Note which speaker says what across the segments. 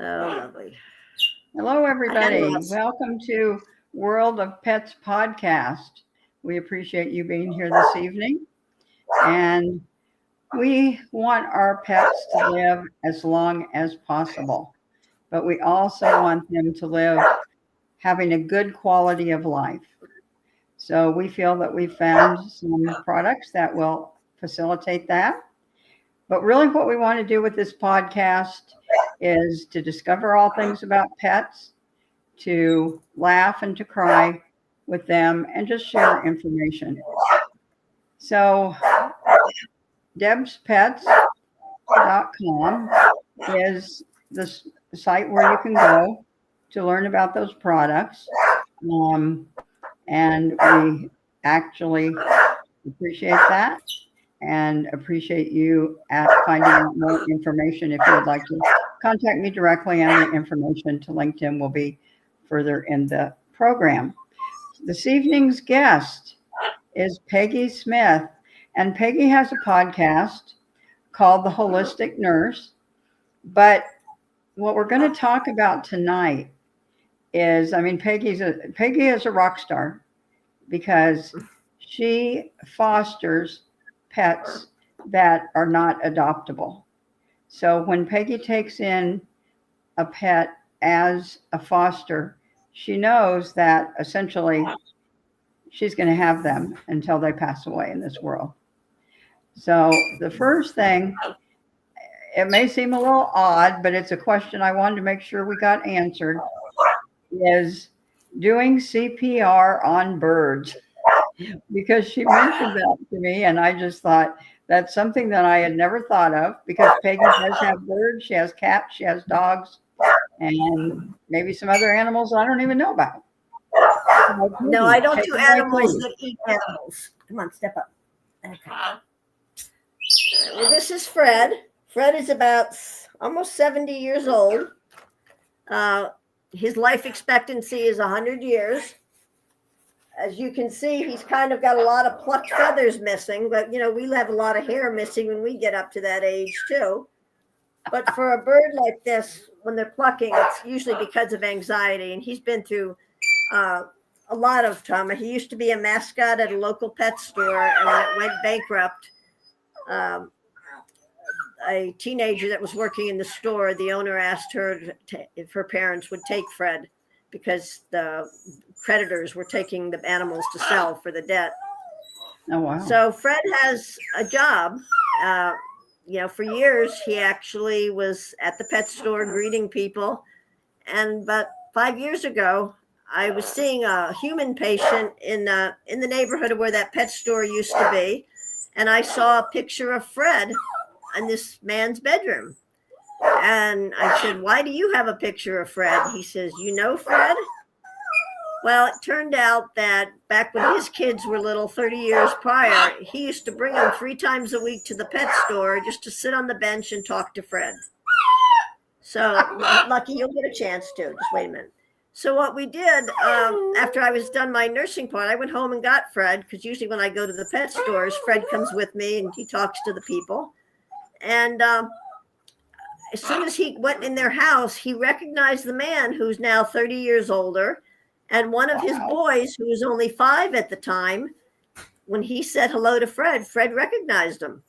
Speaker 1: Oh, lovely.
Speaker 2: Hello, everybody.
Speaker 1: lots.
Speaker 2: Welcome to World of Pets podcast. We appreciate you being here this evening. And we want our pets to live as long as possible, but we also want them to live having a good quality of life. So we feel that we've found some products that will facilitate that. But really, what we want to do with this podcast is to discover all things about pets, to laugh and to cry with them, and just share information. So, debspets.com is the site where you can go to learn about those products. And we actually appreciate that and appreciate you at finding out more information. If you would like to contact me directly, and the information to LinkedIn will be further in the program. This evening's guest is Peggy Smith, and Peggy has a podcast called The Holistic Nurse. But what we're going to talk about tonight is, Peggy is a rock star because she fosters pets that are not adoptable. So when Peggy takes in a pet as a foster, she knows that essentially she's going to have them until they pass away in this world. So the first thing, it may seem a little odd, but it's a question I wanted to make sure we got answered, is doing CPR on birds. Because she mentioned that to me, and I just thought that's something that I had never thought of, because Peggy does have birds, she has cats, she has dogs, and maybe some other animals I don't even know about.
Speaker 1: No, I don't do animals that eat animals. Come on, step up. Okay. Well, this is Fred. Fred is about almost 70 years old. His life expectancy is 100 years. As you can see, he's kind of got a lot of plucked feathers missing, but we have a lot of hair missing when we get up to that age too. But for a bird like this, when they're plucking, it's usually because of anxiety, and he's been through a lot of trauma. He used to be a mascot at a local pet store, and when it went bankrupt, a teenager that was working in the store, the owner asked her if her parents would take Fred, because the creditors were taking the animals to sell for the debt.
Speaker 2: Oh, wow.
Speaker 1: So Fred has a job. For years, he actually was at the pet store greeting people. And about 5 years ago, I was seeing a human patient in the neighborhood where that pet store used to be. And I saw a picture of Fred in this man's bedroom. And I said, "Why do you have a picture of Fred?" He says, "You know Fred?" Well, it turned out that back when his kids were little, 30 years prior, he used to bring them 3 times a week to the pet store just to sit on the bench and talk to Fred. So, Lucky, you'll get a chance to. Just wait a minute. So what we did, after I was done my nursing part, I went home and got Fred, because usually when I go to the pet stores, Fred comes with me and he talks to the people. And as soon as he went in their house, he recognized the man who's now 30 years older. And one of his boys, who was only 5 at the time, when he said hello to Fred, Fred recognized him.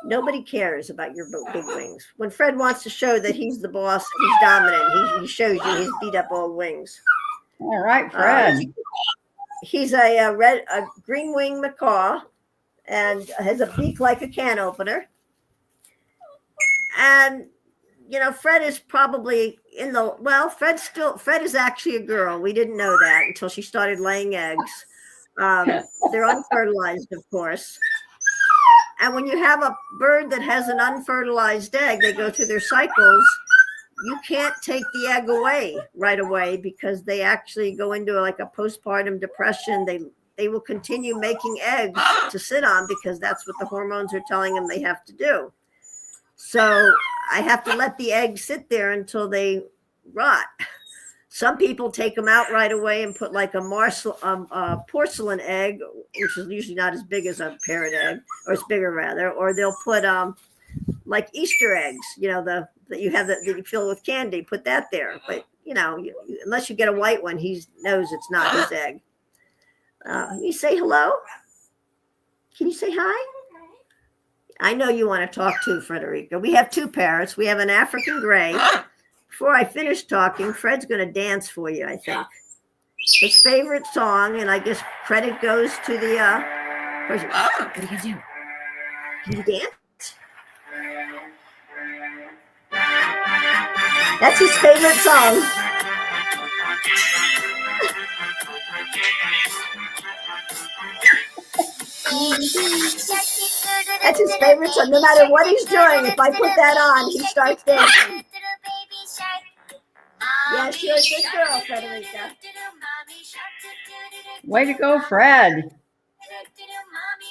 Speaker 1: Nobody cares about your big wings. When Fred wants to show that he's the boss, he's dominant, he shows you his beat up old wings.
Speaker 2: All right, Fred.
Speaker 1: He's a green wing macaw and has a beak like a can opener. And Fred is probably Fred is actually a girl. We didn't know that until she started laying eggs. They're unfertilized, of course. And when you have a bird that has an unfertilized egg, they go through their cycles. You can't take the egg away right away, because they actually go into like a postpartum depression. They will continue making eggs to sit on, because that's what the hormones are telling them they have to do. So I have to let the eggs sit there until they rot. Some people take them out right away and put like a porcelain egg, which is usually not as big as a parrot egg, or it's bigger rather, or they'll put like Easter eggs, that you have that you fill with candy, put that there. But unless you get a white one, he knows it's not his egg. You say hello. Can you say hi? I know you want to talk too, Frederica. We have two parrots. We have an African gray. Before I finish talking, Fred's going to dance for you, I think. His favorite song, and I guess credit goes to the person. What are you going to do? Can you dance? That's his favorite song. That's his favorite song. No matter what he's doing, if I put that on, he starts dancing. Yes, you're a good girl, Frederica.
Speaker 2: Way to go, Fred.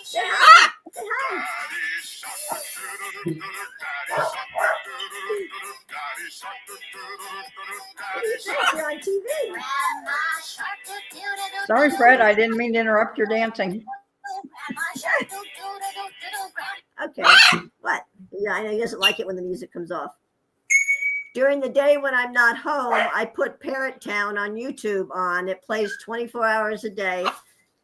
Speaker 1: Say hi. Say hi. You're on TV.
Speaker 2: Sorry, Fred, I didn't mean to interrupt your dancing.
Speaker 1: Okay, what? Yeah, I know he doesn't like it when the music comes off. During the day when I'm not home, I put Parrot Town on YouTube on. It plays 24 hours a day.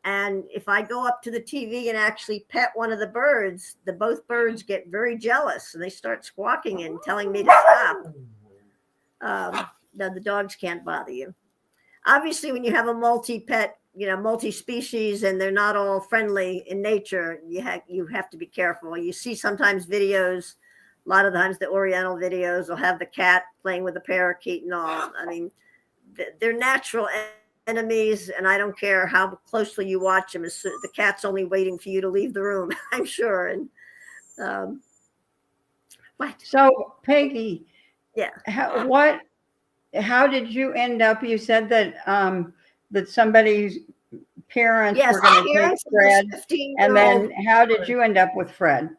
Speaker 1: And if I go up to the TV and actually pet one of the birds, both birds get very jealous and they start squawking and telling me to stop. No, the dogs can't bother you. Obviously, when you have a multi-pet, multi-species, and they're not all friendly in nature, you have to be careful. You see sometimes videos, a lot of times the Oriental videos will have the cat playing with the parakeet and all. I mean, they're natural enemies, and I don't care how closely you watch them. The cat's only waiting for you to leave the room, I'm sure. And what?
Speaker 2: So, Peggy,
Speaker 1: Yeah.
Speaker 2: How did you end up? You said that that somebody's parents were going to take Fred, and then how did you end up with Fred?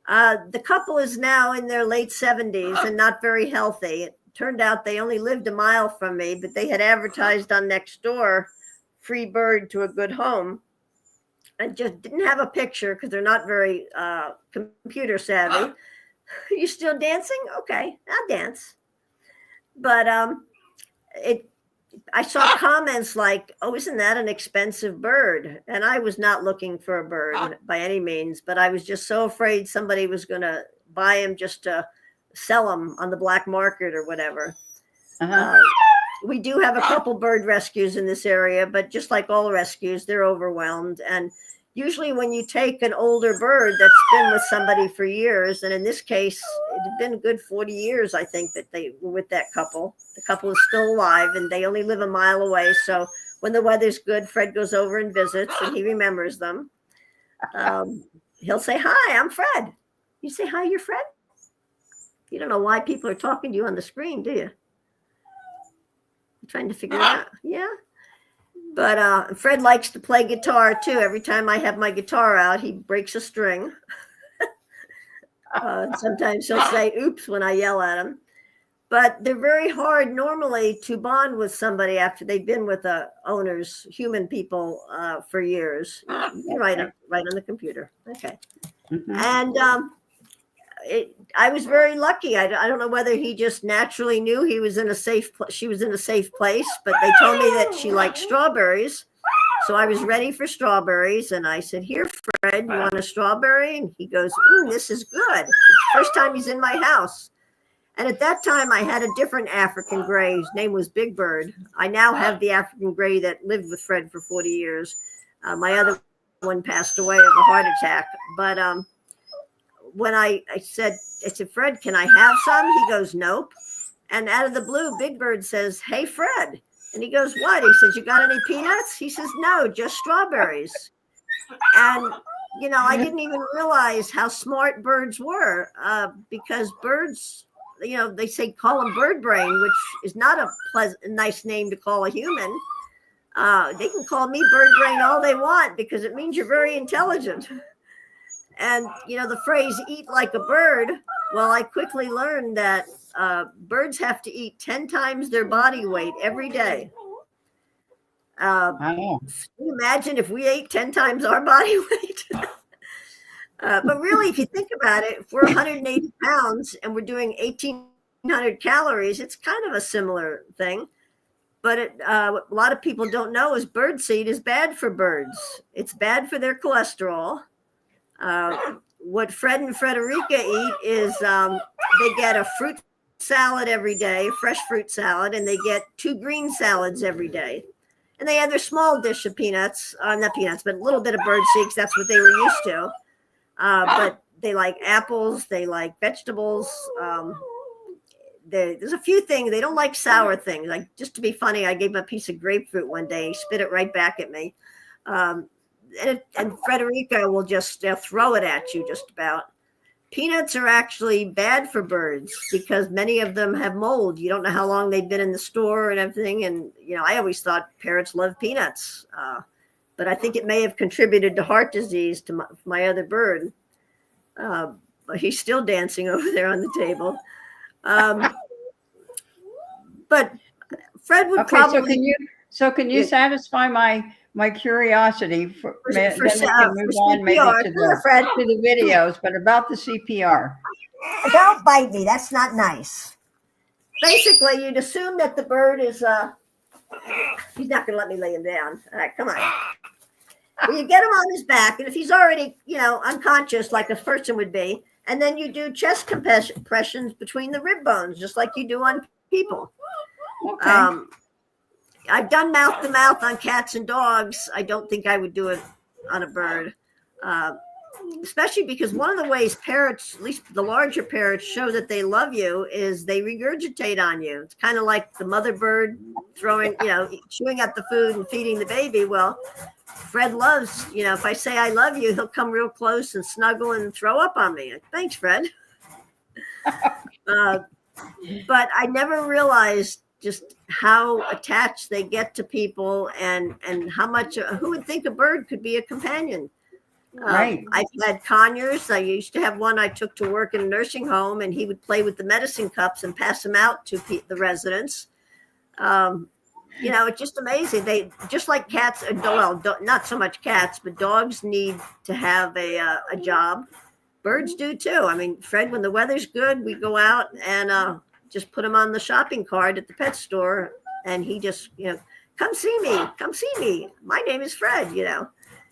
Speaker 1: The couple is now in their late 70s and not very healthy. It turned out they only lived a mile from me, but they had advertised on Nextdoor, free bird to a good home. I just didn't have a picture because they're not very computer savvy. Are you still dancing? Okay, I'll dance. But I saw comments like, "Oh, isn't that an expensive bird?" And I was not looking for a bird by any means, but I was just so afraid somebody was going to buy him just to sell them on the black market or whatever. We do have a couple bird rescues in this area, but just like all rescues, they're overwhelmed. And usually when you take an older bird that's been with somebody for years, and in this case, it had been a good 40 years, I think, that they were with that couple. The couple is still alive, and they only live a mile away. So when the weather's good, Fred goes over and visits, and he remembers them. He'll say, "Hi, I'm Fred." You say, "Hi, you're Fred?" You don't know why people are talking to you on the screen, do you? You're trying to figure it out. Yeah. But Fred likes to play guitar too. Every time I have my guitar out, he breaks a string. Sometimes he'll say "oops" when I yell at him. But they're very hard normally to bond with somebody after they've been with owners, human people, for years. You write on the computer. Okay. Mm-hmm. And I was very lucky. I don't know whether he just naturally knew she was in a safe place, but they told me that she liked strawberries. So I was ready for strawberries, and I said, "Here, Fred, you want a strawberry?" And he goes, "This is good." First time he's in my house. And at that time, I had a different African gray. His name was Big Bird. I now have the African gray that lived with Fred for 40 years. My other one passed away of a heart attack. But when I said, "Fred, can I have some?" He goes, "Nope." And out of the blue, Big Bird says, "Hey, Fred." And he goes, "What?" He says, "You got any peanuts?" He says, "No, just strawberries." And, I didn't even realize how smart birds were because birds, they say call them bird brain, which is not a nice name to call a human. They can call me bird brain all they want because it means you're very intelligent. And, the phrase "eat like a bird," well, I quickly learned that birds have to eat 10 times their body weight every day. Can you imagine if we ate 10 times our body weight? But really, if you think about it, if we're 180 pounds and we're doing 1,800 calories, it's kind of a similar thing. But a lot of people don't know is birdseed is bad for birds. It's bad for their cholesterol. What Fred and Frederica eat is they get a fruit salad every day, fresh fruit salad, and they get 2 green salads every day. And they have their small dish of peanuts, not peanuts, but a little bit of bird seed, 'cause that's what they were used to. But they like apples, they like vegetables. There's a few things they don't like, sour things. Like, just to be funny, I gave him a piece of grapefruit one day. He spit it right back at me. And Frederica will just throw it at you just about. Peanuts are actually bad for birds because many of them have mold. You don't know how long they've been in the store and everything. And, I always thought parrots love peanuts. But I think it may have contributed to heart disease to my other bird. But he's still dancing over there on the table. But Fred would probably.
Speaker 2: So can you satisfy my curiosity then we can move on maybe to the videos, but about the CPR.
Speaker 1: Don't bite me. That's not nice. Basically, you'd assume that the bird is. He's not going to let me lay him down. All right, come on. Well, you get him on his back, and if he's already, unconscious like a person would be, and then you do chest compressions between the rib bones, just like you do on people.
Speaker 2: Okay.
Speaker 1: I've done mouth to mouth on cats and dogs. I don't think I would do it on a bird, especially because one of the ways parrots, at least the larger parrots, show that they love you is they regurgitate on you. It's kind of like the mother bird throwing, chewing up the food and feeding the baby. Well, Fred loves, if I say I love you, he'll come real close and snuggle and throw up on me. Thanks, Fred. But I never realized just how attached they get to people and how much, who would think a bird could be a companion?
Speaker 2: Right.
Speaker 1: I've had conures. I used to have one I took to work in a nursing home, and he would play with the medicine cups and pass them out to the residents. It's just amazing. They just like cats. Well, not so much cats, but dogs need to have a job. Birds do too. I mean, Fred, when the weather's good, we go out and just put him on the shopping cart at the pet store, and he just, come see me. My name is Fred.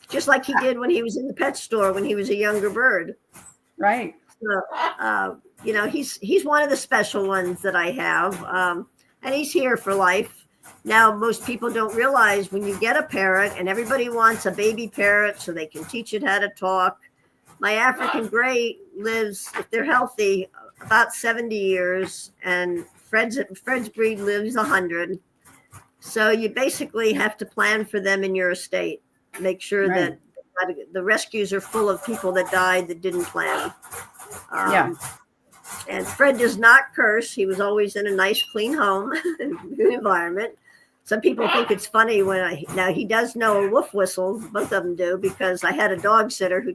Speaker 1: Just like he did when he was in the pet store when he was a younger bird.
Speaker 2: Right.
Speaker 1: So, he's one of the special ones that I have, and he's here for life. Now, most people don't realize when you get a parrot, and everybody wants a baby parrot so they can teach it how to talk. My African gray lives, if they're healthy, about 70 years, and Fred's breed lives 100. So you basically have to plan for them in your estate. Make sure that the rescues are full of people that died that didn't plan. And Fred does not curse. He was always in a nice, clean home, good environment. Some people think it's funny now he does know a wolf whistle. Both of them do, because I had a dog sitter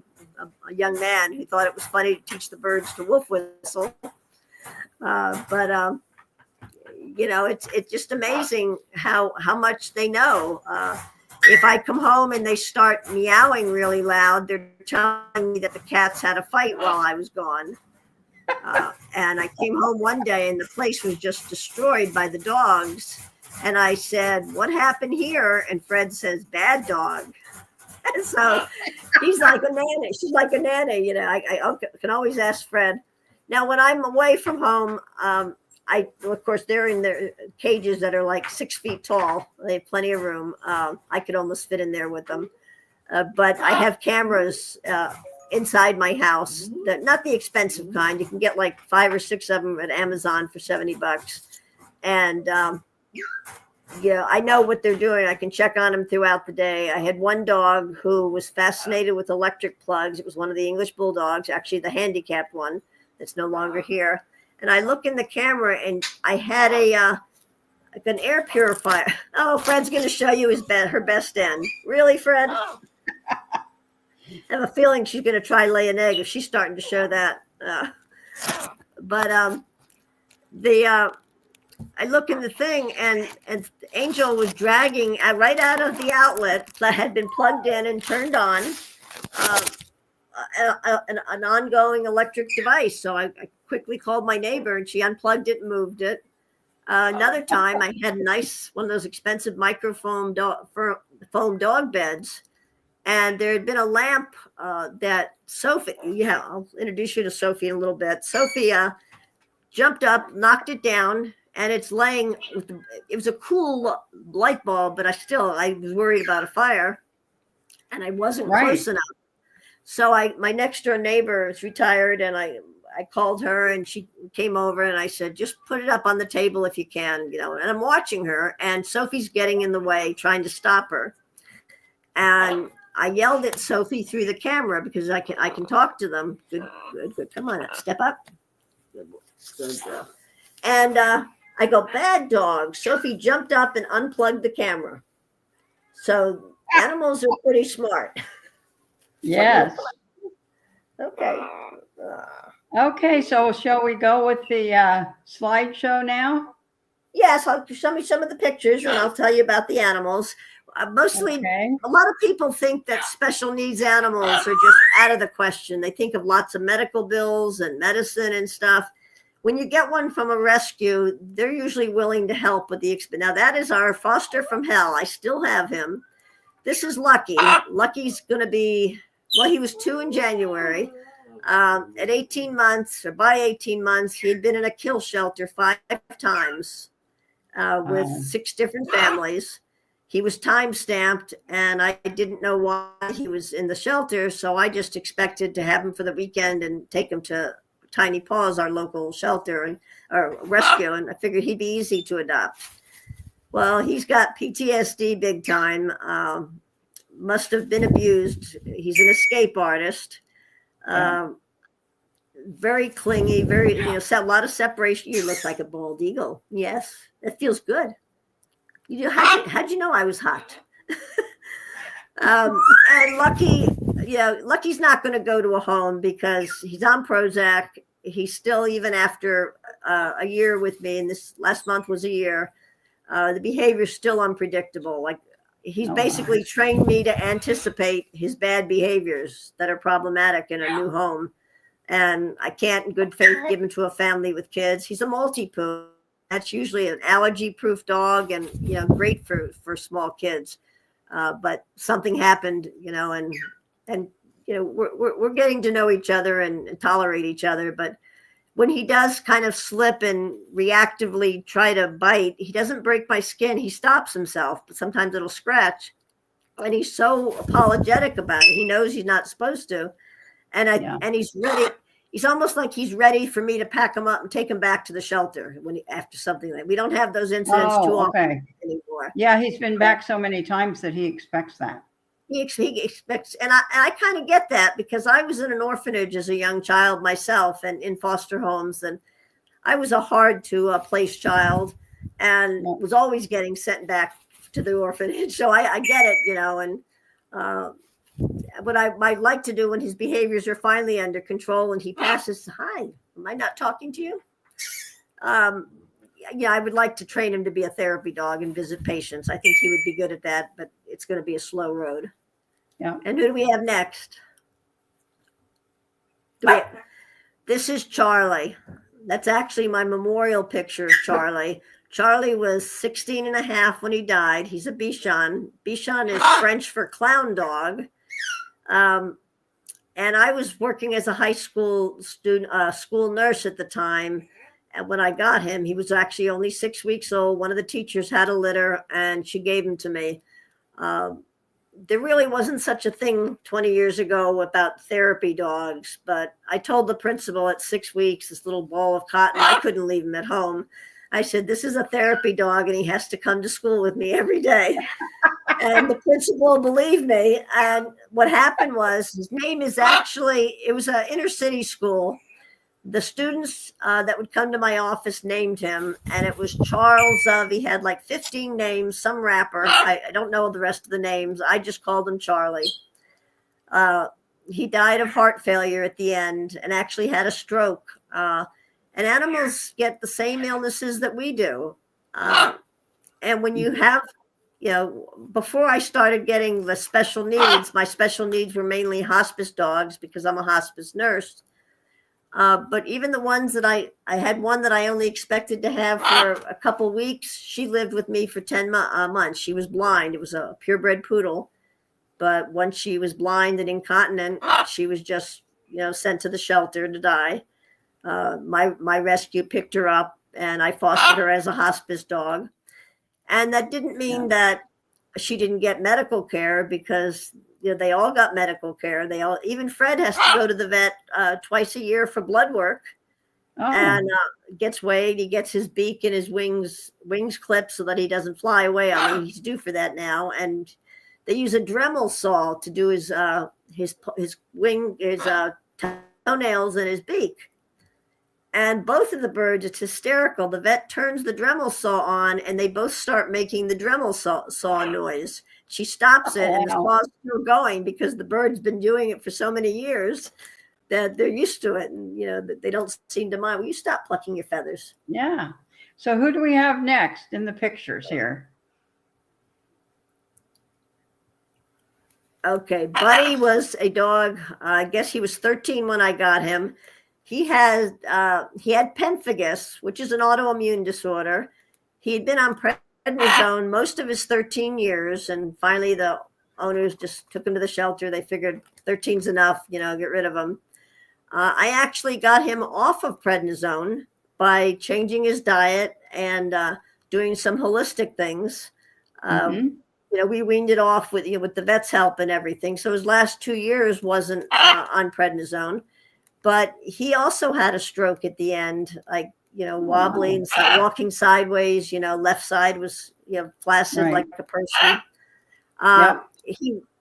Speaker 1: a young man who thought it was funny to teach the birds to wolf whistle. It's just amazing how much they know. If I come home and they start meowing really loud, they're telling me that the cats had a fight while I was gone. And I came home one day and the place was just destroyed by the dogs. And I said, "What happened here?" And Fred says, "Bad dog." And so he's like a nanny. She's like a nanny. I can always ask Fred. Now, when I'm away from home, of course, they're in their cages that are like 6 feet tall. They have plenty of room. I could almost fit in there with them. But I have cameras inside my house, not the expensive kind. You can get like 5 or 6 of them at Amazon for $70. And I know what they're doing. I can check on them throughout the day. I had one dog who was fascinated with electric plugs. It was one of the English bulldogs, actually the handicapped one that's no longer here. And I look in the camera, and I had an air purifier. Oh, Fred's going to show you her best end. Really, Fred? I have a feeling she's going to try lay an egg if she's starting to show that. I look in the thing, and Angel was dragging right out of the outlet that had been plugged in and turned on an ongoing electric device. So I quickly called my neighbor, and she unplugged it and moved it. Another time, I had a nice one of those expensive foam dog beds, and there had been a lamp that Sophie. Yeah, I'll introduce you to Sophie in a little bit. Sophie jumped up, knocked it down, and it's laying. It was a cool light bulb, but I was worried about a fire, and I wasn't close enough. So my next door neighbor is retired, and I called her, and she came over, and I said, just put it up on the table if you can, and I'm watching her, and Sophie's getting in the way, trying to stop her. And I yelled at Sophie through the camera because I can talk to them. Good. Come on, step up. Good girl. And I go, bad dog. Sophie jumped up and unplugged the camera. So animals are pretty smart.
Speaker 2: Yes.
Speaker 1: Okay.
Speaker 2: Okay, so shall we go with the slideshow now?
Speaker 1: Yes, I'll show me some of the pictures, and I'll tell you about the animals. Mostly, a lot of people think that special needs animals are just out of the question. They think of lots of medical bills and medicine and stuff. When you get one from a rescue, they're usually willing to help with the expense. Now, that is our foster from hell. I still have him. This is Lucky. Lucky's going to be, well, he was 2 in January. At 18 months, or by 18 months, he had been in a kill shelter 5 times with 6 different families. He was time stamped, and I didn't know why he was in the shelter, so I just expected to have him for the weekend and take him to Tiny Paws, our local shelter or rescue, and I figured he'd be easy to adopt. Well, he's got PTSD big time. Must have been abused. He's an escape artist. Very clingy, very, a lot of separation. You look like a bald eagle. Yes, it feels good. How'd you know I was hot? And Lucky, Lucky's not going to go to a home because he's on Prozac. He's still, even after a year with me, and this last month was a year, the behavior's still unpredictable. Like, he's basically trained me to anticipate his bad behaviors that are problematic in a new home. And I can't in good faith give him to a family with kids. He's a multi-poo. That's usually an allergy-proof dog, and great for small kids. But something happened, and we're getting to know each other and tolerate each other. But when he does kind of slip and reactively try to bite, he doesn't break my skin. He stops himself, but sometimes it'll scratch. And he's so apologetic about it. He knows he's not supposed to. And he's ready. He's almost like he's ready for me to pack him up and take him back to the shelter after something like. We don't have those incidents too often anymore.
Speaker 2: Yeah, he's been back so many times that he expects that.
Speaker 1: He expects, and I kind of get that, because I was in an orphanage as a young child myself, and in foster homes, and I was a hard to place child, and was always getting sent back to the orphanage. So I get it, and. What I might like to do when his behaviors are finally under control and he passes, hi, am I not talking to you? I would like to train him to be a therapy dog and visit patients. I think he would be good at that, but it's going to be a slow road.
Speaker 2: Yeah.
Speaker 1: And who do we have next? This is Charlie. That's actually my memorial picture of Charlie. Charlie was 16 and a half when he died. He's a Bichon. Bichon is French for clown dog. And I was working as a high school student, school nurse at the time. And when I got him, he was actually only 6 weeks old. One of the teachers had a litter, and she gave him to me. There really wasn't such a thing 20 years ago about therapy dogs, but I told the principal at 6 weeks, this little ball of cotton, I couldn't leave him at home. I said, this is a therapy dog, and he has to come to school with me every day. And the principal believed me. And what happened was, his name is actually, it was an inner city school. The students that would come to my office named him, and it was Charles of, he had like 15 names, some rapper. I don't know the rest of the names. I just called him Charlie. He died of heart failure at the end and actually had a stroke. And animals get the same illnesses that we do. And when you have, before I started getting the special needs, my special needs were mainly hospice dogs because I'm a hospice nurse. But even the ones that I had one that I only expected to have for a couple weeks. She lived with me for 10 months. She was blind. It was a purebred poodle. But once she was blind and incontinent, she was just, sent to the shelter to die. My rescue picked her up and I fostered her as a hospice dog. And that didn't mean that she didn't get medical care because they all got medical care. Even Fred has to go to the vet twice a year for blood work, and gets weighed. He gets his beak and his wings clipped so that he doesn't fly away. I mean, he's due for that now. And they use a Dremel saw to do his toenails and his beak. And both of the birds, it's hysterical. The vet turns the Dremel saw on and they both start making the Dremel saw noise. She stops it and the saw's still going because the bird's been doing it for so many years that they're used to it. And, they don't seem to mind. Will you stop plucking your feathers?
Speaker 2: Yeah. So who do we have next in the pictures here?
Speaker 1: Okay. Buddy was a dog. I guess he was 13 when I got him. He had pemphigus, which is an autoimmune disorder. He had been on prednisone most of his 13 years, and finally the owners just took him to the shelter. They figured 13's enough, get rid of him. I actually got him off of prednisone by changing his diet and doing some holistic things. We weaned it off with the vet's help and everything. So his last 2 years wasn't on prednisone. But he also had a stroke at the end, like, wobbling, walking sideways, left side was, flaccid like a person.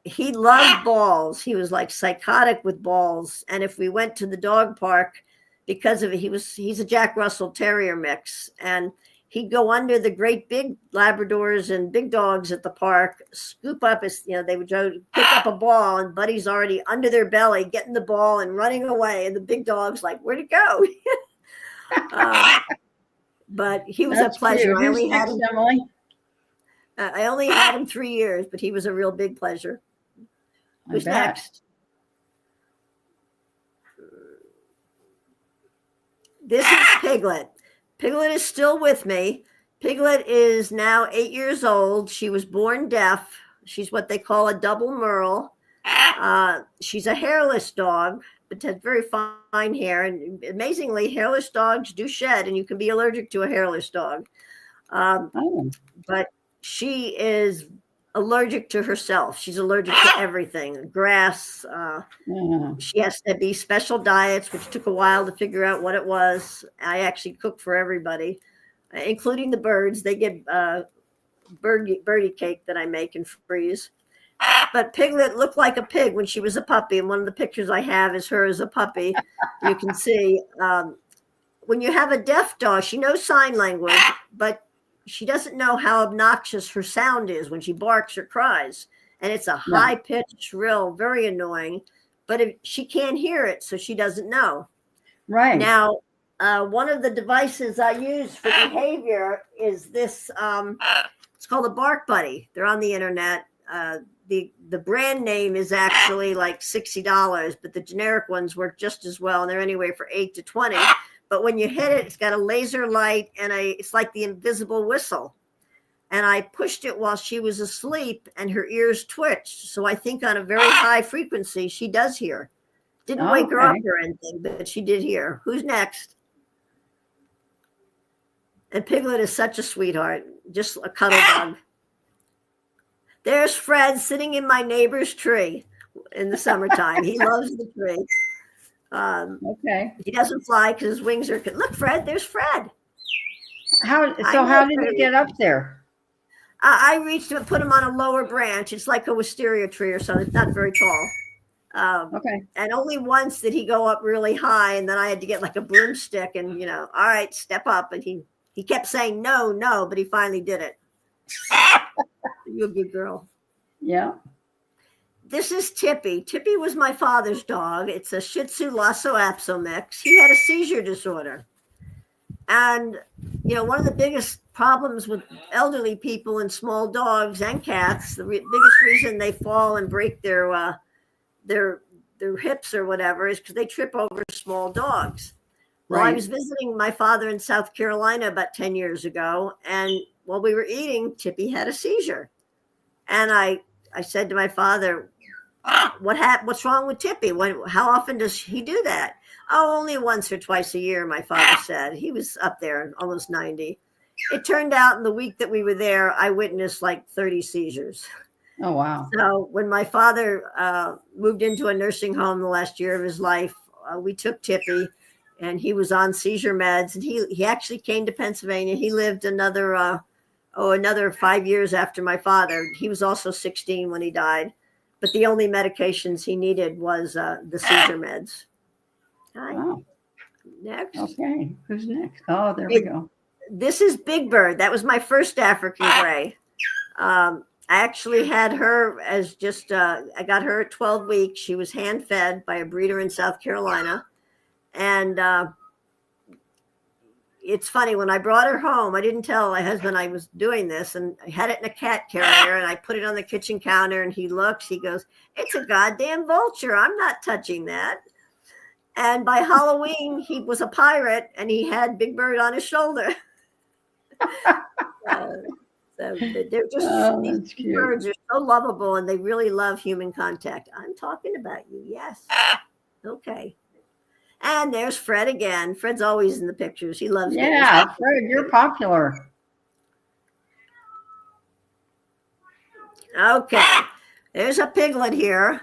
Speaker 1: He loved balls. He was like psychotic with balls. And if we went to the dog park, because of it, he's a Jack Russell Terrier mix. And he'd go under the great big Labradors and big dogs at the park, scoop up they would go pick up a ball and Buddy's already under their belly, getting the ball and running away. And the big dog's like, where'd it go? But he was a pleasure. I only had him 3 years, but he was a real big pleasure. Who's next? This is Piglet. Piglet is still with me. Piglet is now 8 years old. She was born deaf. She's what they call a double merle. She's a hairless dog, but has very fine hair. And amazingly, hairless dogs do shed, and you can be allergic to a hairless dog. But she is allergic to herself. She's allergic to everything, grass. She has to be special diets, which took a while to figure out what it was. I actually cook for everybody, including the birds. They get birdie cake that I make and freeze. But Piglet looked like a pig when she was a puppy. And one of the pictures I have is her as a puppy. You can see when you have a deaf dog, she knows sign language, but she doesn't know how obnoxious her sound is when she barks or cries. And it's a high-pitched shrill, very annoying. But she can't hear it, so she doesn't know.
Speaker 2: Right.
Speaker 1: Now, one of the devices I use for behavior is this. It's called a Bark Buddy. They're on the internet. The brand name is actually like $60, but the generic ones work just as well, and they're anywhere for $8 to $20. But when you hit it, it's got a laser light and it's like the invisible whistle. And I pushed it while she was asleep and her ears twitched. So I think on a very high frequency, she does hear. Didn't wake her up or anything, but she did hear. Who's next? And Piglet is such a sweetheart, just a cuddle dog. There's Fred sitting in my neighbor's tree in the summertime. He loves the tree. He doesn't fly because his wings are. Look, Fred. There's Fred.
Speaker 2: How did he get up there?
Speaker 1: I reached him and put him on a lower branch. It's like a wisteria tree or something. It's not very tall. And only once did he go up really high, and then I had to get like a broomstick and all right, step up. And he kept saying no, but he finally did it. You're a good girl.
Speaker 2: Yeah.
Speaker 1: This is Tippy. Tippy was my father's dog. It's a Shih Tzu Lhasa Apso mix. He had a seizure disorder. And one of the biggest problems with elderly people and small dogs and cats, the biggest reason they fall and break their their hips or whatever is because they trip over small dogs. Well, I
Speaker 2: Right.
Speaker 1: was visiting my father in South Carolina about 10 years ago, and while we were eating, Tippy had a seizure. And I said to my father, what's wrong with Tippy? How often does he do that? Oh, only once or twice a year, my father said. He was up there, almost 90. It turned out in the week that we were there, I witnessed like 30 seizures.
Speaker 2: Oh, wow.
Speaker 1: So when my father moved into a nursing home the last year of his life, we took Tippy, and he was on seizure meds. And he actually came to Pennsylvania. He lived another 5 years after my father. He was also 16 when he died, but the only medications he needed was the seizure meds. Hi.
Speaker 2: Wow.
Speaker 1: Next.
Speaker 2: Okay. Who's next? Oh, there we go.
Speaker 1: This is Big Bird. That was my first African gray. I actually had her as I got her at 12 weeks. She was hand fed by a breeder in South Carolina. And it's funny, when I brought her home, I didn't tell my husband I was doing this, and I had it in a cat carrier, and I put it on the kitchen counter, and he goes, it's a goddamn vulture. I'm not touching that. And by Halloween, he was a pirate, and he had Big Bird on his shoulder. So they're just, these birds are so lovable, and they really love human contact. I'm talking about you. Yes. Okay. And there's Fred again. Fred's always in the pictures. He loves me.
Speaker 2: Yeah, Fred, you're popular.
Speaker 1: Okay. There's a piglet here.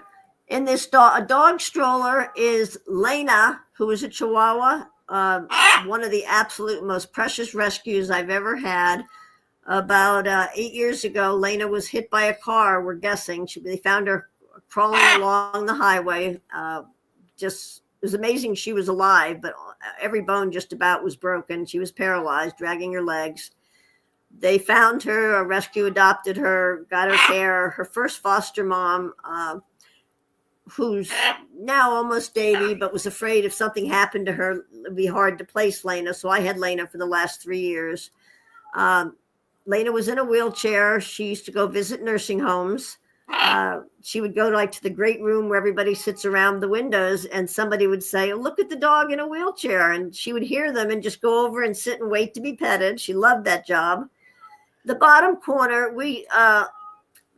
Speaker 1: In this dog stroller is Lena, who is a Chihuahua, one of the absolute most precious rescues I've ever had. About 8 years ago, Lena was hit by a car, we're guessing. They found her crawling along the highway. It was amazing she was alive, but every bone just about was broken. She was paralyzed, dragging her legs. They found her, a rescue adopted her, got her care. Her first foster mom, who's now almost 80, but was afraid if something happened to her, it'd be hard to place Lena. So I had Lena for the last 3 years. Lena was in a wheelchair. She used to go visit nursing homes. She would go to the great room where everybody sits around the windows, and somebody would say, look at the dog in a wheelchair. And she would hear them and just go over and sit and wait to be petted. She loved that job. The bottom corner,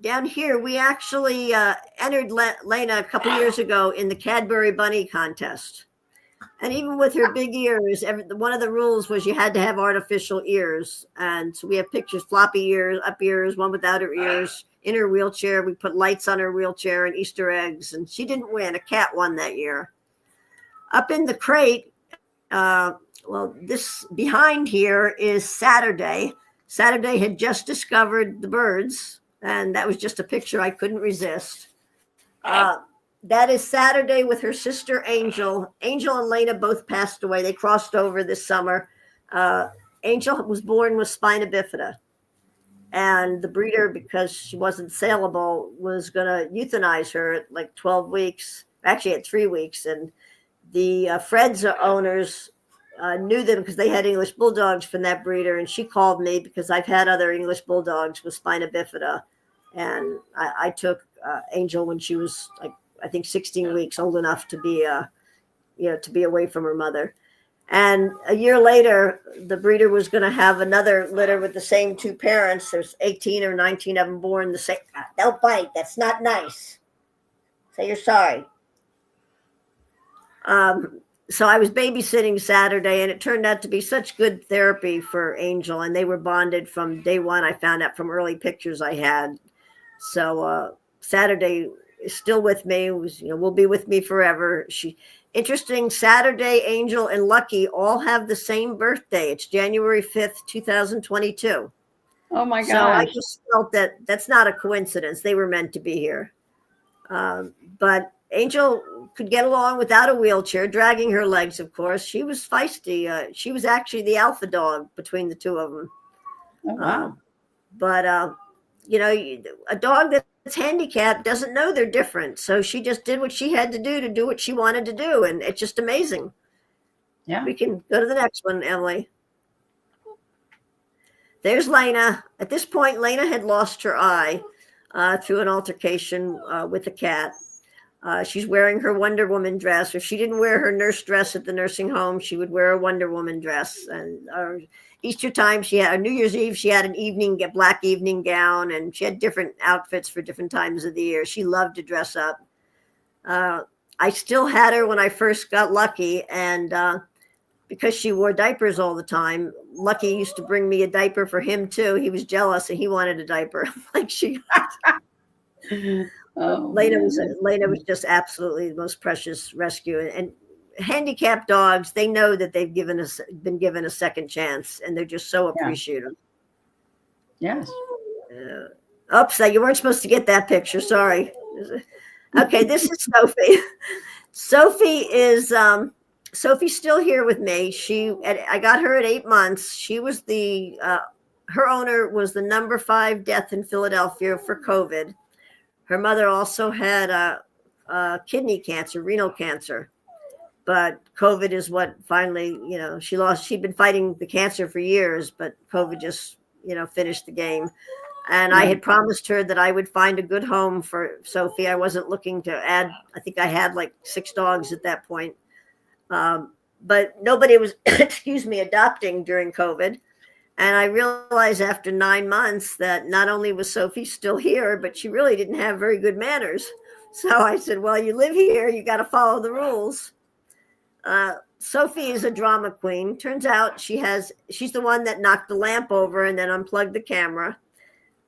Speaker 1: down here, we actually entered Lena a couple years ago in the Cadbury Bunny contest. And even with her big ears, one of the rules was you had to have artificial ears. And so we have pictures, floppy ears, up ears, one without her ears. In her wheelchair, we put lights on her wheelchair and Easter eggs. And she didn't win. A cat won that year. Up in the crate, this behind here is Saturday. Saturday had just discovered the birds, and that was just a picture I couldn't resist. That is Saturday with her sister, Angel. Angel and Lena both passed away. They crossed over this summer. Angel was born with spina bifida. And the breeder, because she wasn't saleable, was going to euthanize her at like 12 weeks, actually at 3 weeks. And the Fred's owners knew them because they had English bulldogs from that breeder. And she called me because I've had other English bulldogs with spina bifida. And I took Angel when she was I think 16 weeks, old enough to be away from her mother. And a year later, the breeder was going to have another litter with the same two parents. There's 18 or 19 of them born the same. Don't bite. That's not nice. Say you're sorry. So I was babysitting Saturday, and it turned out to be such good therapy for Angel, and they were bonded from day one. I found out from early pictures I had. So Saturday is still with me. Will be with me forever. Interesting, Saturday, Angel, and Lucky all have the same birthday. It's January 5th, 2022.
Speaker 2: Oh, my gosh.
Speaker 1: So I just felt that's not a coincidence. They were meant to be here. But Angel could get along without a wheelchair, dragging her legs, of course. She was feisty. She was actually the alpha dog between the two of them.
Speaker 2: Oh, wow.
Speaker 1: But a dog that's handicapped doesn't know they're different. So she just did what she had to do what she wanted to do. And it's just amazing.
Speaker 2: Yeah.
Speaker 1: We can go to the next one, Emily. There's Lena. At this point, Lena had lost her eye through an altercation with a cat. She's wearing her Wonder Woman dress. If she didn't wear her nurse dress at the nursing home, she would wear a Wonder Woman dress. And Easter time, she had New Year's Eve, she had an black evening gown, and she had different outfits for different times of the year. She loved to dress up. I still had her when I first got Lucky, and because she wore diapers all the time, Lucky used to bring me a diaper for him too. He was jealous and he wanted a diaper. Like she Lena was just absolutely the most precious rescue. And handicapped dogs, they know that they've been given a second chance, and they're just so appreciative.
Speaker 2: Yes.
Speaker 1: Oops, you weren't supposed to get that picture. Sorry. Okay, this is Sophie. Sophie's still here with me. I got her at 8 months. She was her owner was the number 5 death in Philadelphia for COVID. Her mother also had kidney cancer, renal cancer, but COVID is what finally, she'd been fighting the cancer for years, but COVID just, finished the game. And I had promised her that I would find a good home for Sophie. I wasn't looking to add, I think I had like 6 dogs at that point. But nobody was, adopting during COVID. And I realized after 9 months that not only was Sophie still here, but she really didn't have very good manners. So I said, well, you live here, you got to follow the rules. Sophie is a drama queen. Turns out she's the one that knocked the lamp over and then unplugged the camera.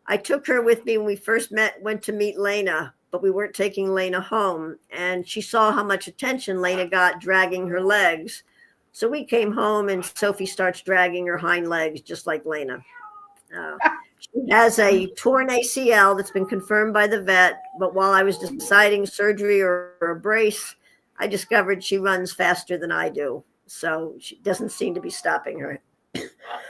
Speaker 1: I took her with me when we first went to meet Lena, but we weren't taking Lena home. And she saw how much attention Lena got dragging her legs. So we came home and Sophie starts dragging her hind legs just like Lena. She has a torn ACL that's been confirmed by the vet. But while I was deciding surgery or a brace, I discovered she runs faster than I do. So she doesn't seem to be stopping her.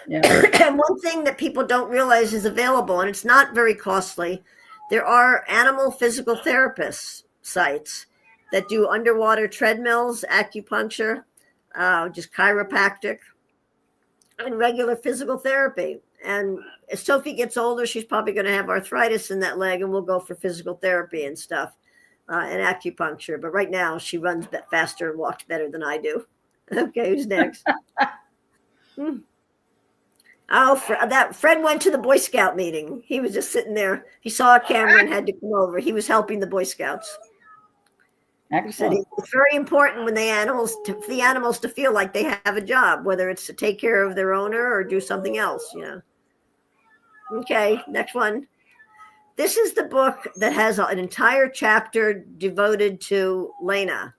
Speaker 1: Yeah. And one thing that people don't realize is available, and it's not very costly. There are animal physical therapists sites that do underwater treadmills, acupuncture, just chiropractic, and regular physical therapy. And as Sophie gets older, she's probably going to have arthritis in that leg, and we'll go for physical therapy and stuff, and acupuncture. But right now, she runs faster and walks better than I do. Okay, who's next? Oh, Fred went to the Boy Scout meeting. He was just sitting there. He saw a camera and had to come over. He was helping the Boy Scouts. Excellent. He said it's very important when for the animals to feel like they have a job, whether it's to take care of their owner or do something else, Okay, next one. This is the book that has an entire chapter devoted to Lena.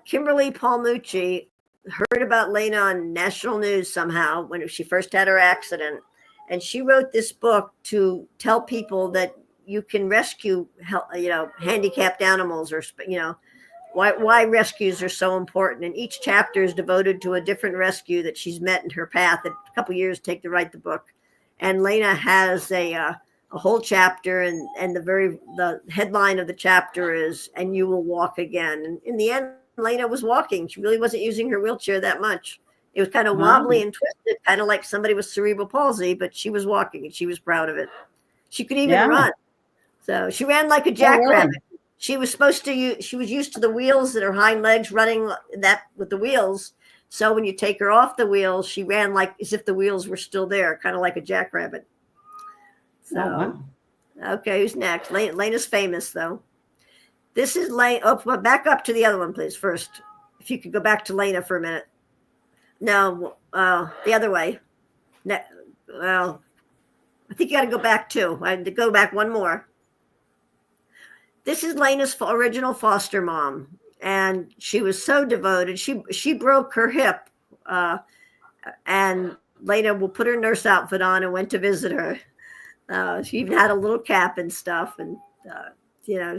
Speaker 1: Kimberly Palmucci heard about Lena on national news somehow when she first had her accident. And she wrote this book to tell people that you can rescue, handicapped animals, or, why rescues are so important. And each chapter is devoted to a different rescue that she's met in her path. A couple years take to write the book. And Lena has a whole chapter, and the headline of the chapter is, "And you will walk again." And in the end, Lena was walking. She really wasn't using her wheelchair that much. It was kind of wobbly and twisted, kind of like somebody with cerebral palsy, but she was walking and she was proud of it. She could even run. So she ran like a jackrabbit. Really? She was used to the wheels that her hind legs running with the wheels. So when you take her off the wheels, she ran like as if the wheels were still there, kind of like a jackrabbit. So, Okay, who's next? Lena's famous though. This is Lena. Oh, back up to the other one, please. First, if you could go back to Lena for a minute. No, the other way. Well, I think you got to go back too. I had to go back one more. This is Lena's original foster mom, and she was so devoted. She broke her hip, and Lena will put her nurse outfit on and went to visit her. She even had a little cap and stuff, and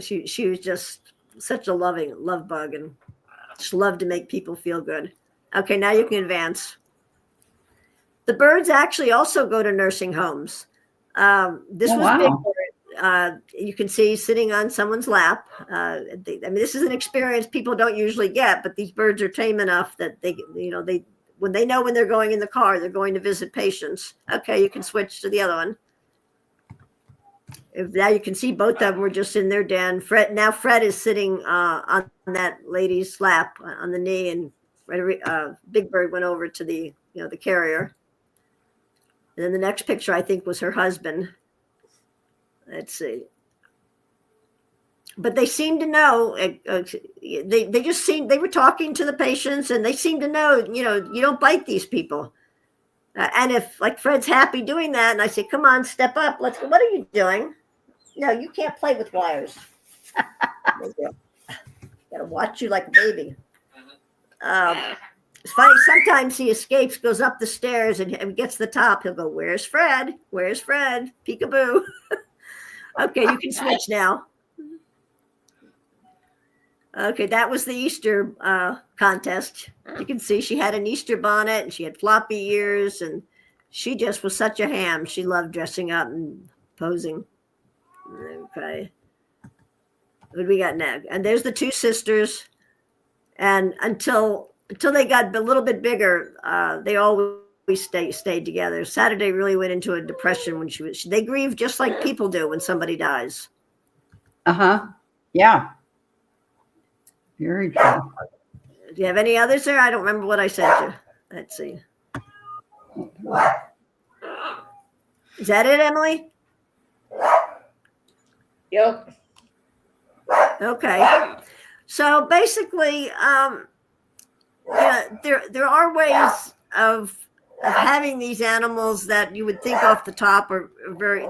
Speaker 1: she was just such a love bug, and just loved to make people feel good. Okay, now you can advance. The birds actually also go to nursing homes. This was big bird. You can see sitting on someone's lap. This is an experience people don't usually get, but these birds are tame enough that they when they know when they're going in the car, they're going to visit patients. Okay, you can switch to the other one. If now you can see both of them were just in their den. Fred is sitting on that lady's lap on the knee, and Big Bird went over to the the carrier. And then the next picture I think was her husband. Let's see. But they seemed to know. They just seemed, they were talking to the patients, and they seemed to know. You don't bite these people. And if like Fred's happy doing that, and I say, "Come on, step up. Let's go." What are you doing? No, you can't play with wires. Gotta watch you like a baby. It's funny. Sometimes he escapes, goes up the stairs, and gets to the top. He'll go, "Where's Fred? Where's Fred? Peekaboo." Okay, you can switch now. Okay, that was the Easter contest. You can see she had an Easter bonnet, and she had floppy ears, and she just was such a ham. She loved dressing up and posing. Okay. What do we got now? And there's the two sisters. And until they got a little bit bigger, they always stayed together. Saturday really went into a depression when they grieve just like people do when somebody dies.
Speaker 2: Yeah. Very true.
Speaker 1: Do you have any others there? I don't remember what I sent you. Let's see. Is that it, Emily?
Speaker 3: Yep.
Speaker 1: Okay. So basically, there are ways of having these animals that you would think off the top are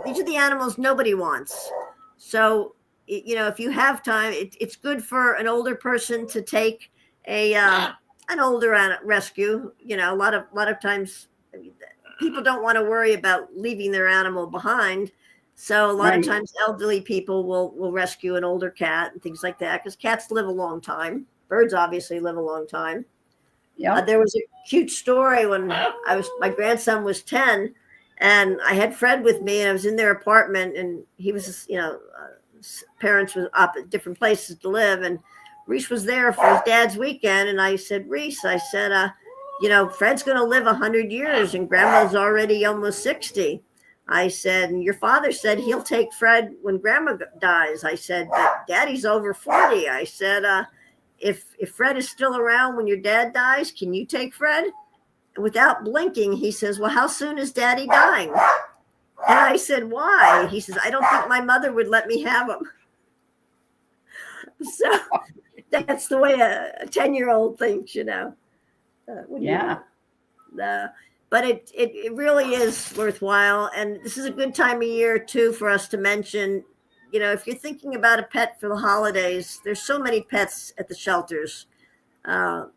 Speaker 1: these are the animals nobody wants. So, if you have time, it's good for an older person to take an older rescue. A lot of times people don't want to worry about leaving their animal behind. So a lot of times elderly people will rescue an older cat and things like that, because cats live a long time. Birds obviously live a long time.
Speaker 2: Yeah.
Speaker 1: There was a cute story when my grandson was 10, and I had Fred with me, and I was in their apartment, and he was, parents was up at different places to live, and Reese was there for his dad's weekend. And I said, Reese, Fred's going to live 100 years, and grandma's already almost 60. I said, and your father said he'll take Fred when grandma dies. I said, but daddy's over 40. I said, if Fred is still around when your dad dies, can you take Fred? And without blinking, he says, well, how soon is daddy dying? And I said, why? He says, I don't think my mother would let me have him. So that's the way a 10-year-old thinks,
Speaker 2: Yeah.
Speaker 1: But it really is worthwhile. And this is a good time of year, too, for us to mention, if you're thinking about a pet for the holidays, there's so many pets at the shelters. The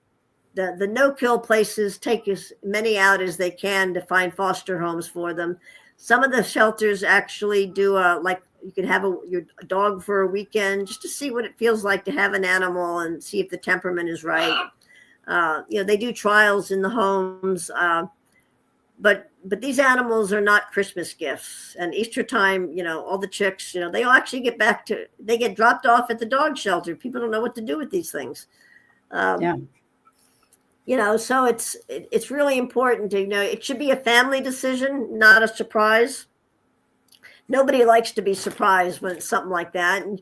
Speaker 1: no-kill places take as many out as they can to find foster homes for them. Some of the shelters actually do you can have your dog for a weekend just to see what it feels like to have an animal and see if the temperament is right. They do trials in the homes. But these animals are not Christmas gifts. And Easter time, all the chicks, they all actually they get dropped off at the dog shelter. People don't know what to do with these things.
Speaker 2: Yeah.
Speaker 1: So it's really important to it should be a family decision, not a surprise. Nobody likes to be surprised when it's something like that. And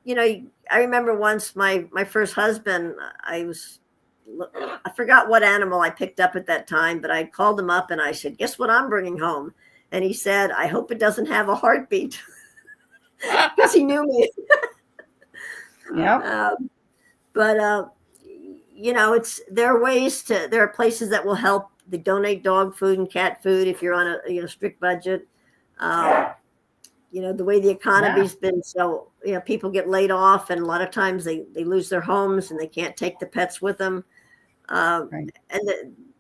Speaker 1: I remember once my first husband, I forgot what animal I picked up at that time, but I called him up and I said, guess what I'm bringing home? And he said, I hope it doesn't have a heartbeat, because he knew me.
Speaker 2: Yeah.
Speaker 1: There are places that will help. They donate dog food and cat food if you're on a strict budget. The way the economy's been, so people get laid off, and a lot of times they lose their homes and they can't take the pets with them. And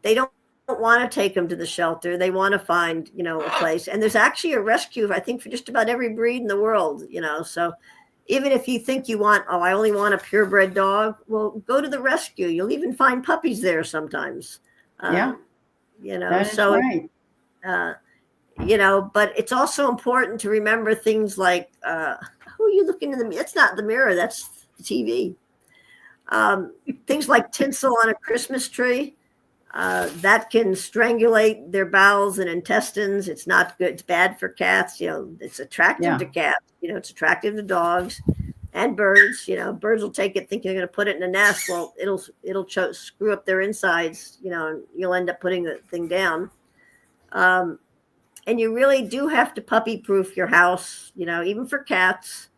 Speaker 1: they don't want to take them to the shelter. They want to find a place. And there's actually a rescue, I think, for just about every breed in the world. So even if you think I only want a purebred dog, well, go to the rescue. You'll even find puppies there sometimes.
Speaker 2: That is
Speaker 1: so
Speaker 2: right.
Speaker 1: But it's also important to remember things like, who are you looking in the mirror? It's not the mirror, that's the TV. Things like tinsel on a Christmas tree. That can strangulate their bowels and intestines. It's not good. It's bad for cats. It's attractive to cats. It's attractive to dogs and birds. Birds will take it thinking they're going to put it in a nest. Well, it'll screw up their insides, and you'll end up putting the thing down. And you really do have to puppy proof your house, even for cats.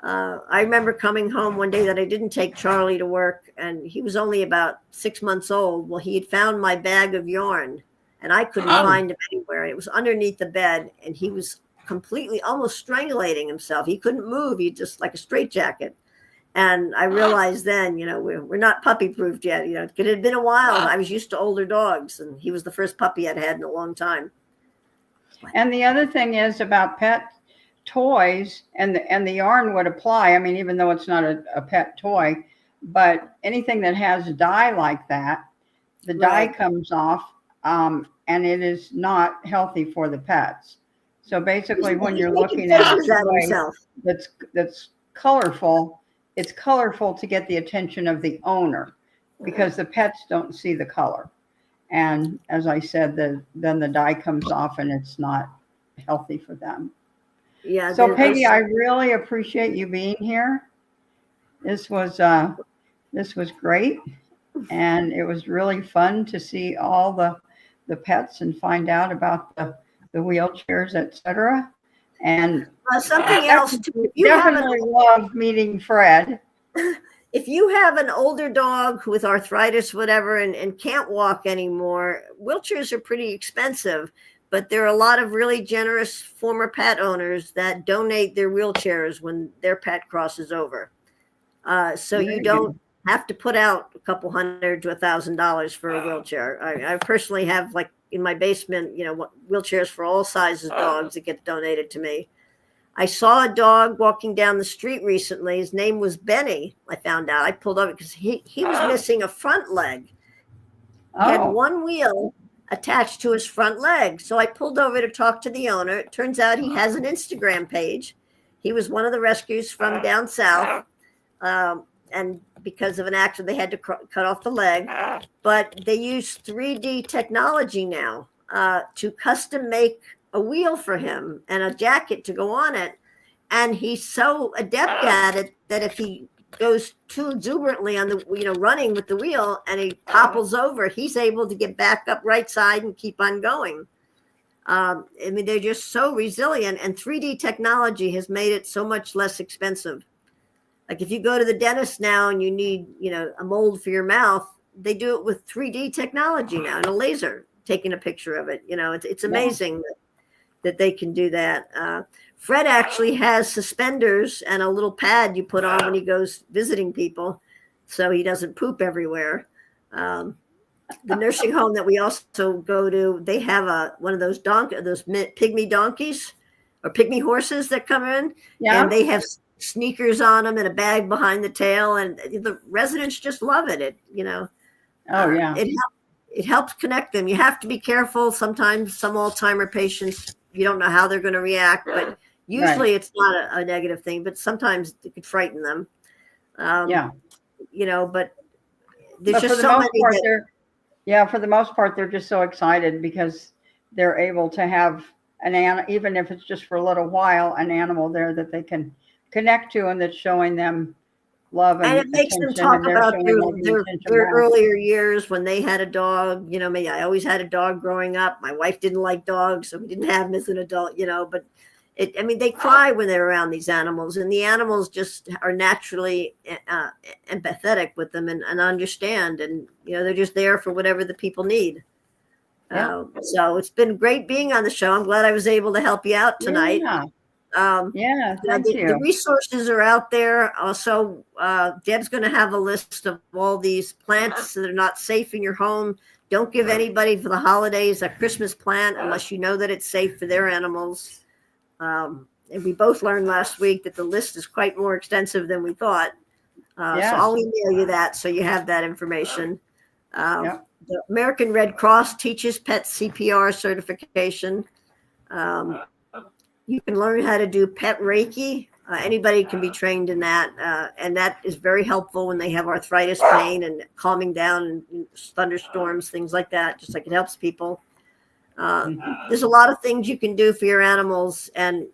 Speaker 1: I remember coming home one day that I didn't take Charlie to work, and he was only about 6 months old. Well, he had found my bag of yarn, and I couldn't find him anywhere. It was underneath the bed, and he was completely almost strangulating himself. He couldn't move. He just like a straitjacket. And I realized then, we're not puppy proofed yet. It had been a while. I was used to older dogs, and he was the first puppy I'd had in a long time.
Speaker 2: And the other thing is about pet toys, and the yarn would apply. I mean, even though it's not a pet toy, but anything that has dye like that, the dye comes off, and it is not healthy for the pets. So basically, when you're looking at a toy that's colorful, it's colorful to get the attention of the owner, because the pets don't see the color. And as I said, then the dye comes off, and it's not healthy for them.
Speaker 1: Yeah.
Speaker 2: So Peggy, I really appreciate you being here. This was great, and it was really fun to see all the pets and find out about the wheelchairs, etc. And
Speaker 1: something else too.
Speaker 2: Definitely love meeting Fred.
Speaker 1: If you have an older dog with arthritis, whatever, and can't walk anymore, wheelchairs are pretty expensive. But there are a lot of really generous former pet owners that donate their wheelchairs when their pet crosses over. So you don't have to put out a couple $100 to $1,000 for a wheelchair. I personally have, like in my basement, wheelchairs for all sizes of dogs that get donated to me. I saw a dog walking down the street recently. His name was Benny. I found out. I pulled over because he was missing a front leg. He had one wheel attached to his front leg. So I pulled over to talk to the owner. It turns out he has an Instagram page. He was one of the rescues from down south. And because of an accident, they had to cut off the leg. But they use 3D technology now to custom make a wheel for him and a jacket to go on it. And he's so adept at it that if he goes too exuberantly on the, running with the wheel and he topples over, he's able to get back up right side and keep on going. I mean, they're just so resilient, and 3D technology has made it so much less expensive. Like if you go to the dentist now and you need, a mold for your mouth, they do it with 3D technology now and a laser taking a picture of it. It's amazing that they can do that. Fred actually has suspenders and a little pad you put on when he goes visiting people so he doesn't poop everywhere. The nursing home that we also go to, they have one of those pygmy donkeys or pygmy horses that come in, and they have sneakers on them and a bag behind the tail, and the residents just love it. It helps connect them. You have to be careful. Sometimes some Alzheimer patients, you don't know how they're going to react, but usually it's not a negative thing, but sometimes it could frighten them. But there's just so many.
Speaker 2: For the most part, they're just so excited because they're able to have even if it's just for a little while, an animal there that they can connect to and that's showing them love and
Speaker 1: it makes them talk about their earlier years when they had a dog. Me, I always had a dog growing up. My wife didn't like dogs, so we didn't have them as an adult, but they cry when they're around these animals, and the animals just are naturally empathetic with them and understand, and they're just there for whatever the people need. So it's been great being on the show. I'm glad I was able to help you out tonight.
Speaker 2: Thank you.
Speaker 1: The resources are out there. Also, Deb's going to have a list of all these plants that are not safe in your home. Don't give anybody for the holidays a Christmas plant unless you know that it's safe for their animals. And we both learned last week that the list is quite more extensive than we thought. So I'll email you that so you have that information. The American Red Cross teaches pet CPR certification. You can learn how to do pet Reiki. Anybody can be trained in that, and that is very helpful when they have arthritis pain and calming down and thunderstorms, things like that. Just like it helps people. There's a lot of things you can do for your animals, and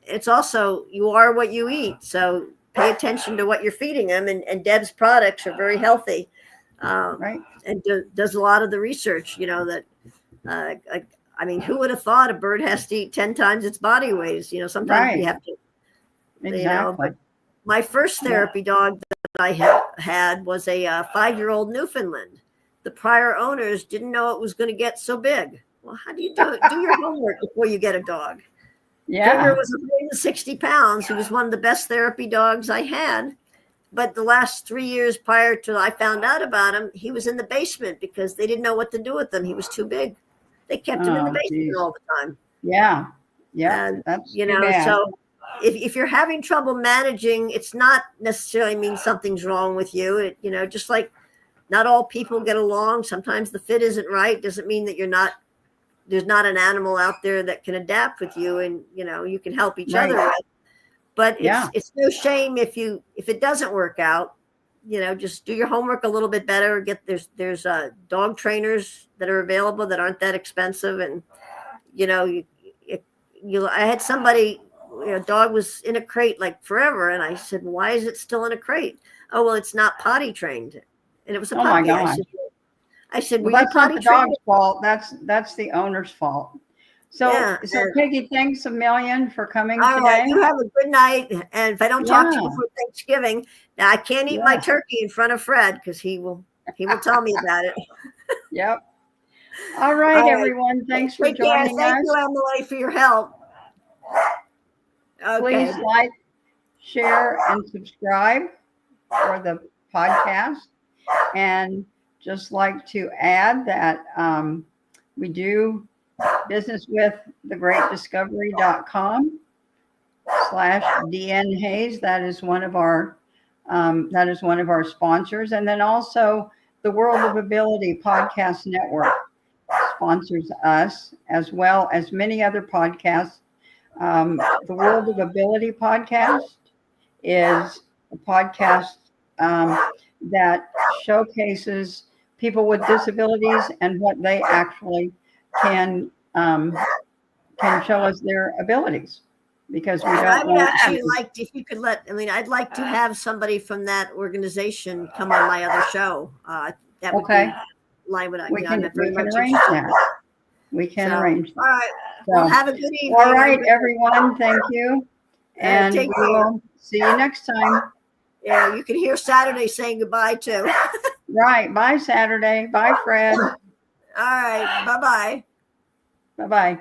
Speaker 1: it's also you are what you eat. So pay attention to what you're feeding them, and Deb's products are very healthy,
Speaker 2: Right.
Speaker 1: and does a lot of the research. That I mean, who would have thought a bird has to eat 10 times its body weight? Sometimes
Speaker 2: Right.
Speaker 1: we have to.
Speaker 2: Exactly.
Speaker 1: But my first therapy dog that I had was a 5-year-old Newfoundland. The prior owners didn't know it was going to get so big. Well, how do you do it? Do your homework before you get a dog.
Speaker 2: Yeah.
Speaker 1: Finger was 160 pounds. He was one of the best therapy dogs I had. But the last 3 years prior to I found out about him, he was in the basement because they didn't know what to do with him. He was too big. They kept him in the basement
Speaker 2: geez.
Speaker 1: all the time.
Speaker 2: Yeah. Yeah.
Speaker 1: And,
Speaker 2: That's too bad.
Speaker 1: so if you're having trouble managing, it's not necessarily mean something's wrong with you. Just like not all people get along. Sometimes the fit isn't right. Doesn't mean that there's not an animal out there that can adapt with you, and you can help each other with. But it's no shame if it doesn't work out. Just do your homework a little bit better. There's dog trainers that are available that aren't that expensive, and I had somebody, dog was in a crate like forever, and I said, why is it still in a crate? Oh, well, it's not potty trained, and it was a puppy.
Speaker 2: Oh my gosh.
Speaker 1: I said,
Speaker 2: well,
Speaker 1: were you
Speaker 2: that's not
Speaker 1: potty
Speaker 2: the
Speaker 1: trained?
Speaker 2: dog's fault. That's the owner's fault. So Peggy, thanks a million for coming
Speaker 1: All
Speaker 2: today.
Speaker 1: right, you have a good night. And if I don't talk to you before Thanksgiving, now I can't eat my turkey in front of Fred because he will tell me about it.
Speaker 2: Yep. All right, everyone. Thanks for joining us.
Speaker 1: Thank you, Emily, for your help. Okay.
Speaker 2: Please like, share, and subscribe for the podcast. And just like to add that we do business with thegreatdiscovery.com/DN Hayes. That is one of our sponsors. And then also the World of Ability Podcast Network sponsors us, as well as many other podcasts. The World of Ability podcast is a podcast that showcases people with disabilities and what they actually can show us their abilities, because we don't.
Speaker 1: I would actually like if you could I'd like to have somebody from that organization come on my other show. That would be line with
Speaker 2: we can arrange that. We can arrange that.
Speaker 1: All right. Well, have a good evening.
Speaker 2: All right, everyone. Thank you. And we will see you next time.
Speaker 1: Yeah, you can hear Saturday saying goodbye too.
Speaker 2: Right. Bye, Saturday. Bye, Fred.
Speaker 1: All right. Bye-bye.
Speaker 2: Bye-bye.